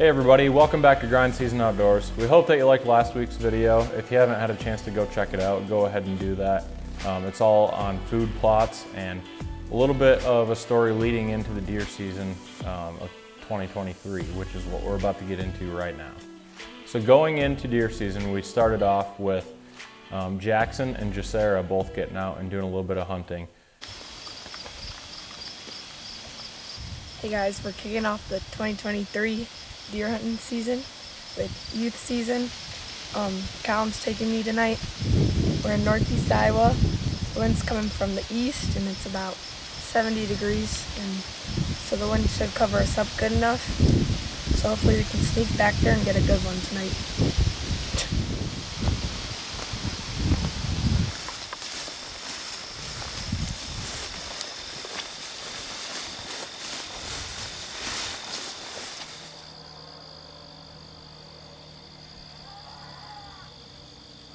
Hey everybody, welcome back to Grind Season Outdoors. We hope that you liked last week's video. If you haven't had a chance to go check it out, go ahead and do that. It's all on food plots and a little bit of a story leading into the deer season of 2023, which is what we're about to get into right now. So going into deer season, we started off with Jackson and Jacera both getting out and doing a little bit of hunting. Hey guys, we're kicking off the 2023 deer hunting season with youth season. Collin's taking me tonight. We're in northeast Iowa. The wind's coming from the east and it's about 70 degrees, and so the wind should cover us up good enough. So hopefully we can sneak back there and get a good one tonight.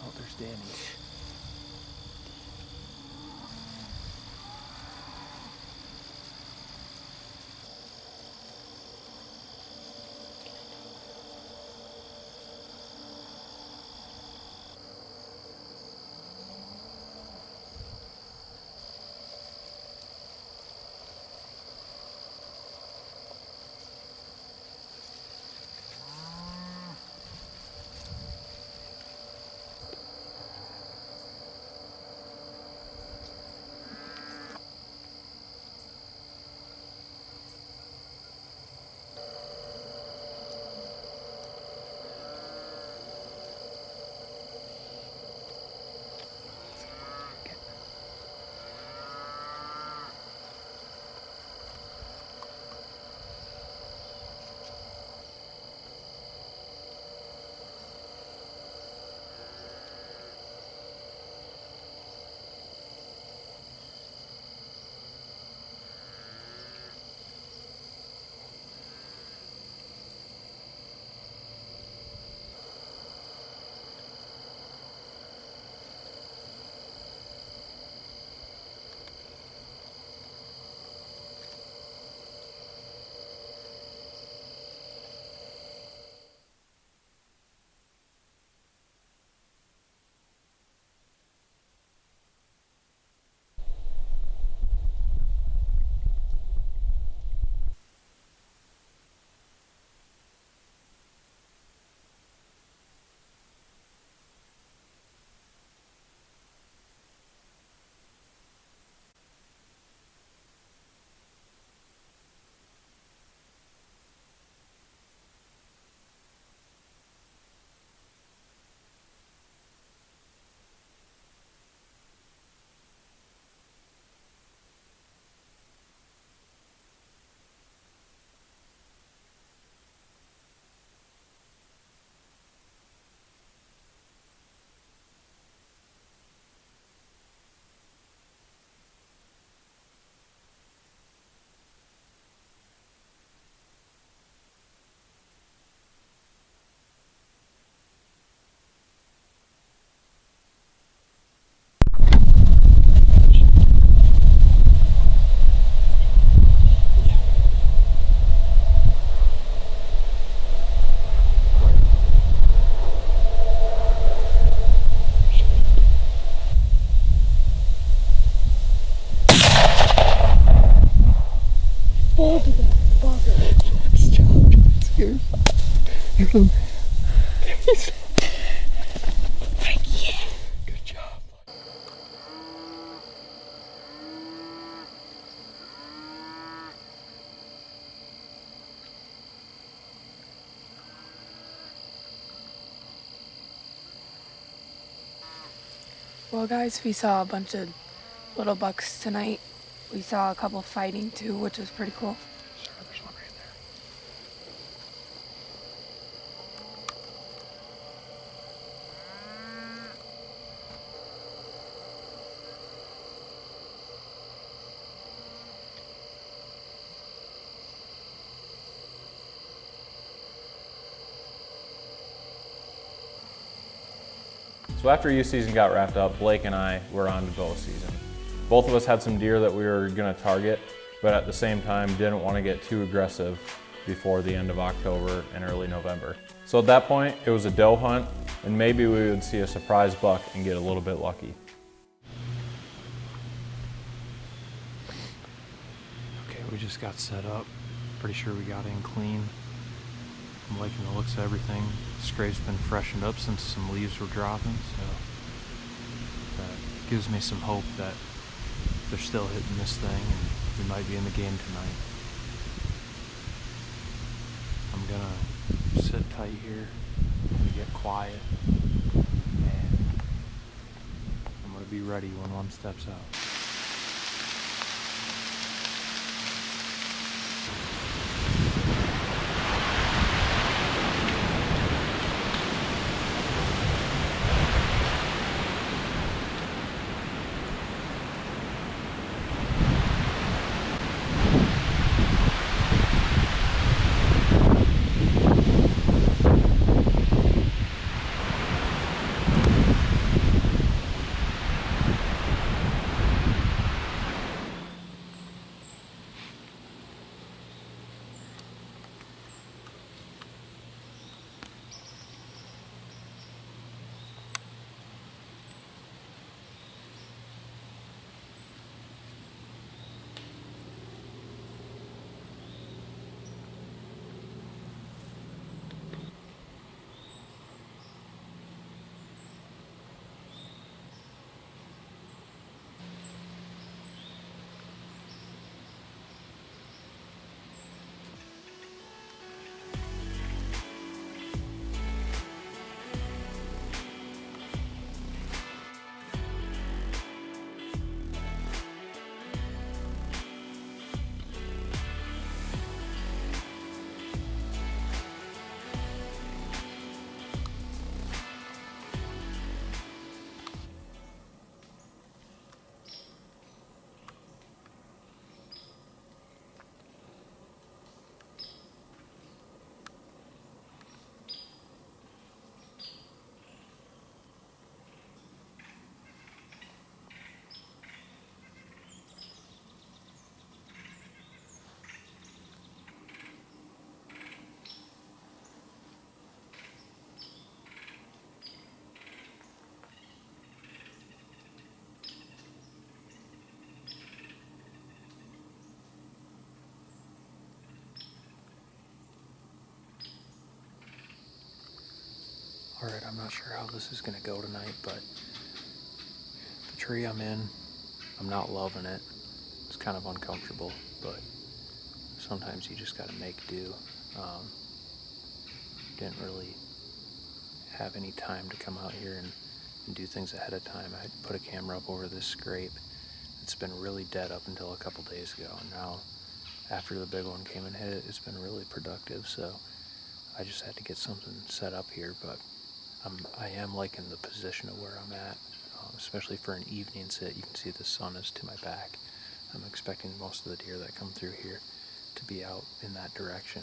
Oh, there's Danny. Good job. Well guys, we saw a bunch of little bucks tonight. We saw a couple fighting too, which was pretty cool. Sure, there's one right there. So after youth season got wrapped up, Blake and I were on to bow season. Both of us had some deer that we were gonna target, but at the same time didn't want to get too aggressive before the end of October and early November. So at that point, it was a doe hunt, and maybe we would see a surprise buck and get a little bit lucky. Okay, we just got set up. Pretty sure we got in clean. I'm liking the looks of everything. Scrape's been freshened up since some leaves were dropping, so that gives me some hope that they're still hitting this thing and we might be in the game tonight. I'm gonna sit tight here and get quiet, and I'm gonna be ready when one steps out. Alright, I'm not sure how this is going to go tonight, but the tree I'm in, I'm not loving it. It's kind of uncomfortable, but sometimes you just got to make do. Didn't really have any time to come out here and do things ahead of time. I put a camera up over this scrape. It's been really dead up until a couple days ago, and now after the big one came and hit it, it's been really productive, so I just had to get something set up here, but I am liking the position of where I'm at, especially for an evening sit. You can see the sun is to my back. I'm expecting most of the deer that come through here to be out in that direction,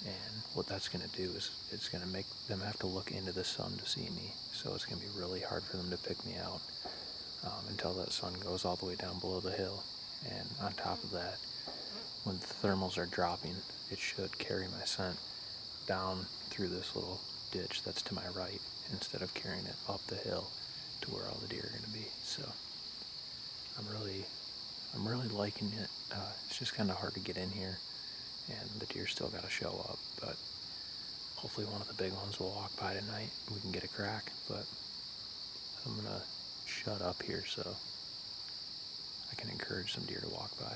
and what that's going to do is it's going to make them have to look into the sun to see me, so it's going to be really hard for them to pick me out until that sun goes all the way down below the hill. And on top of that, when the thermals are dropping, it should carry my scent down through this little ditch that's to my right instead of carrying it up the hill to where all the deer are going to be. So I'm really liking it. It's just kind of hard to get in here, and the deer still got to show up, but hopefully one of the big ones will walk by tonight and we can get a crack. But I'm gonna shut up here so I can encourage some deer to walk by.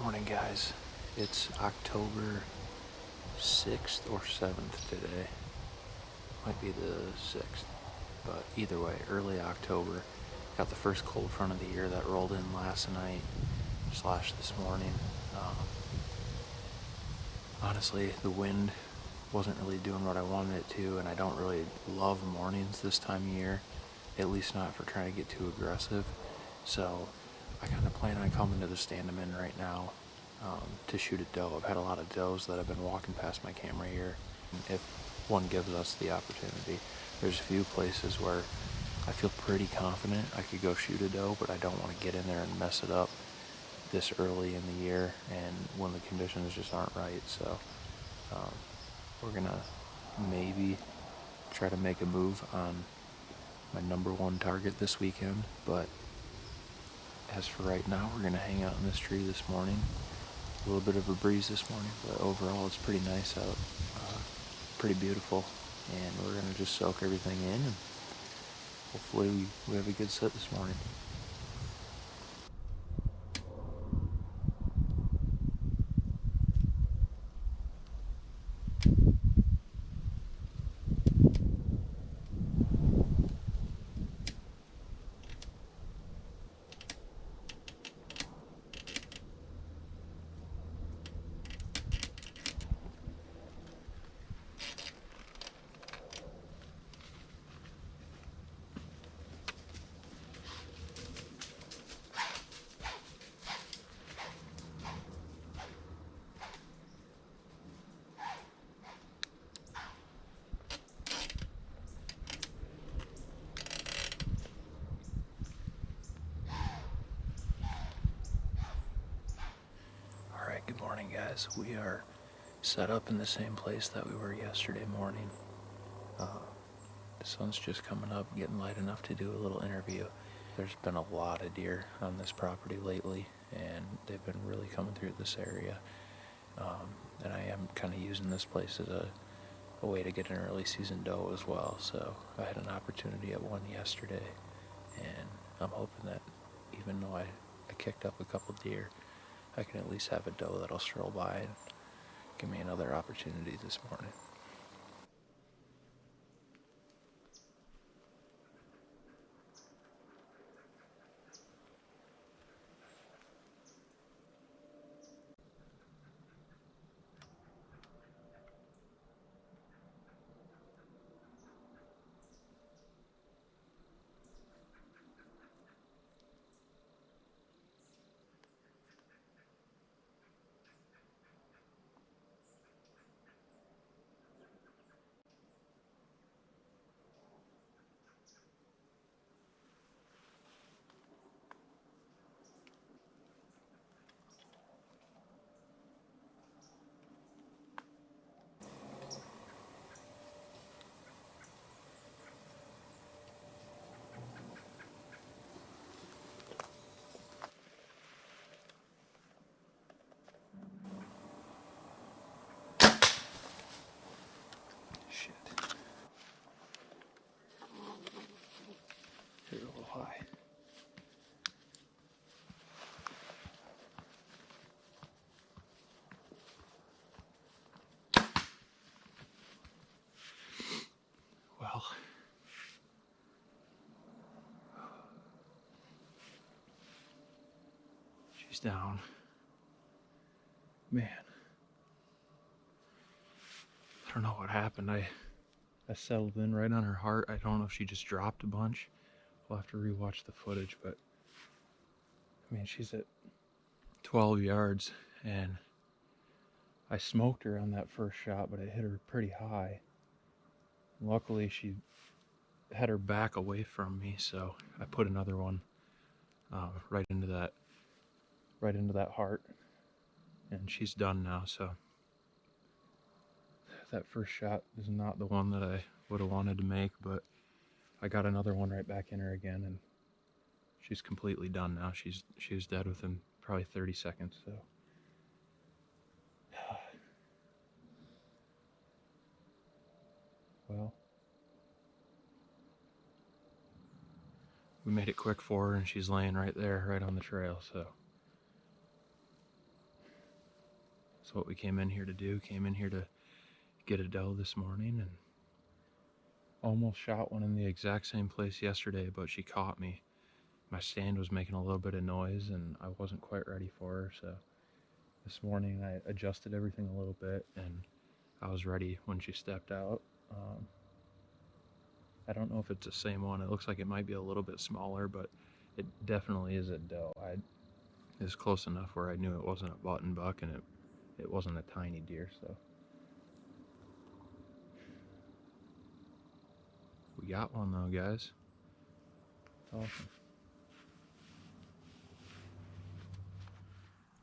Morning, guys. It's October 6th or 7th today. Might be the 6th, but either way, early October. Got the first cold front of the year that rolled in last night / this morning. Honestly, the wind wasn't really doing what I wanted it to, and I don't really love mornings this time of year, at least not for trying to get too aggressive. So I kind of plan on coming to the stand I'm in right now to shoot a doe. I've had a lot of does that have been walking past my camera here. If one gives us the opportunity, there's a few places where I feel pretty confident I could go shoot a doe, but I don't want to get in there and mess it up this early in the year and when the conditions just aren't right. So we're gonna maybe try to make a move on my number one target this weekend, but as for right now, we're gonna hang out in this tree this morning. A little bit of a breeze this morning, but overall it's pretty nice out, pretty beautiful, and we're gonna just soak everything in, and hopefully we have a good sit this morning. Alright, good morning, guys. We are set up in the same place that we were yesterday morning. The sun's just coming up, getting light enough to do a little interview. There's been a lot of deer on this property lately, and they've been really coming through this area. And I am kind of using this place as a way to get an early season doe as well. So I had an opportunity at one yesterday, and I'm hoping that even though I kicked up a couple deer, I can at least have a doe that'll stroll by and give me another opportunity this morning. Shit. Hit it a little high. Well, she's down. Man, I don't know what happened. I settled in right on her heart. I don't know if she just dropped a bunch. We'll have to rewatch the footage, but I mean, she's at 12 yards, and I smoked her on that first shot, but it hit her pretty high. Luckily, she had her back away from me, so I put another one right into that heart, and she's done now. So that first shot is not the one that I would have wanted to make, but I got another one right back in her again, and she's completely done now. She was dead within probably 30 seconds. So well, we made it quick for her, and she's laying right there, right on the trail. So That's what we came in here to do. Came in here to get a doe this morning, and almost shot one in the exact same place yesterday, but she caught me. My stand was making a little bit of noise and I wasn't quite ready for her, so this morning I adjusted everything a little bit and I was ready when she stepped out. I don't know if it's the same one. It looks like it might be a little bit smaller, but it definitely is a doe. It was close enough where I knew it wasn't a button buck and it wasn't a tiny deer, so. We got one though, guys. It's awesome.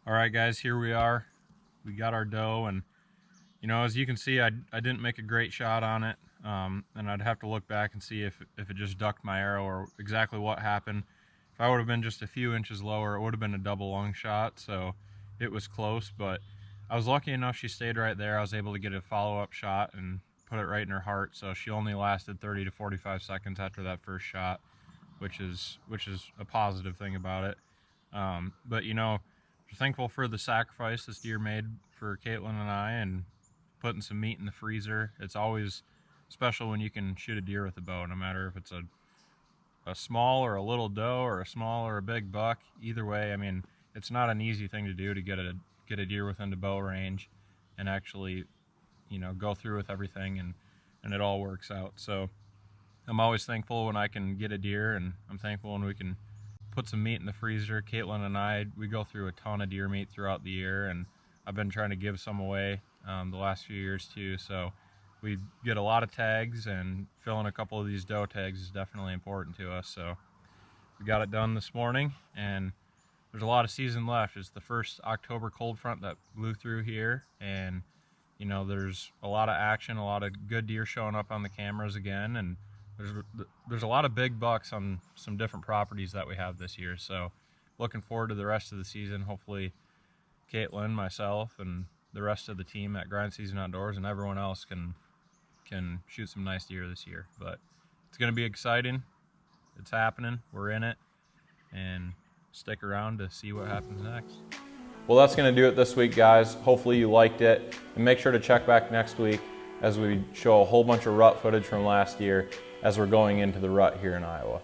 All right, guys, here we are. We got our doe, and you know, as you can see, I didn't make a great shot on it, and I'd have to look back and see if it just ducked my arrow or exactly what happened. If I would have been just a few inches lower, it would have been a double lung shot, so it was close, but I was lucky enough she stayed right there. I was able to get a follow-up shot and put it right in her heart, so she only lasted 30 to 45 seconds after that first shot, which is a positive thing about it. But you know, we're thankful for the sacrifice this deer made for Caitlin and I, and putting some meat in the freezer. It's always special when you can shoot a deer with a bow, no matter if it's a small or a little doe or a small or a big buck. Either way, I mean, it's not an easy thing to do to get a deer within the bow range and actually, you know, go through with everything and it all works out. So I'm always thankful when I can get a deer, and I'm thankful when we can put some meat in the freezer. Caitlin and I, we go through a ton of deer meat throughout the year, and I've been trying to give some away the last few years too. So we get a lot of tags, and filling a couple of these doe tags is definitely important to us. So we got it done this morning, and there's a lot of season left. It's the first October cold front that blew through here, and you know, there's a lot of action, a lot of good deer showing up on the cameras again, and there's a lot of big bucks on some different properties that we have this year. So looking forward to the rest of the season. Hopefully Caitlin, myself, and the rest of the team at Grind Season Outdoors and everyone else can shoot some nice deer this year. But it's going to be exciting. It's happening. We're in it, and stick around to see what happens next. Well, that's going to do it this week, guys. Hopefully you liked it, and make sure to check back next week as we show a whole bunch of rut footage from last year as we're going into the rut here in Iowa.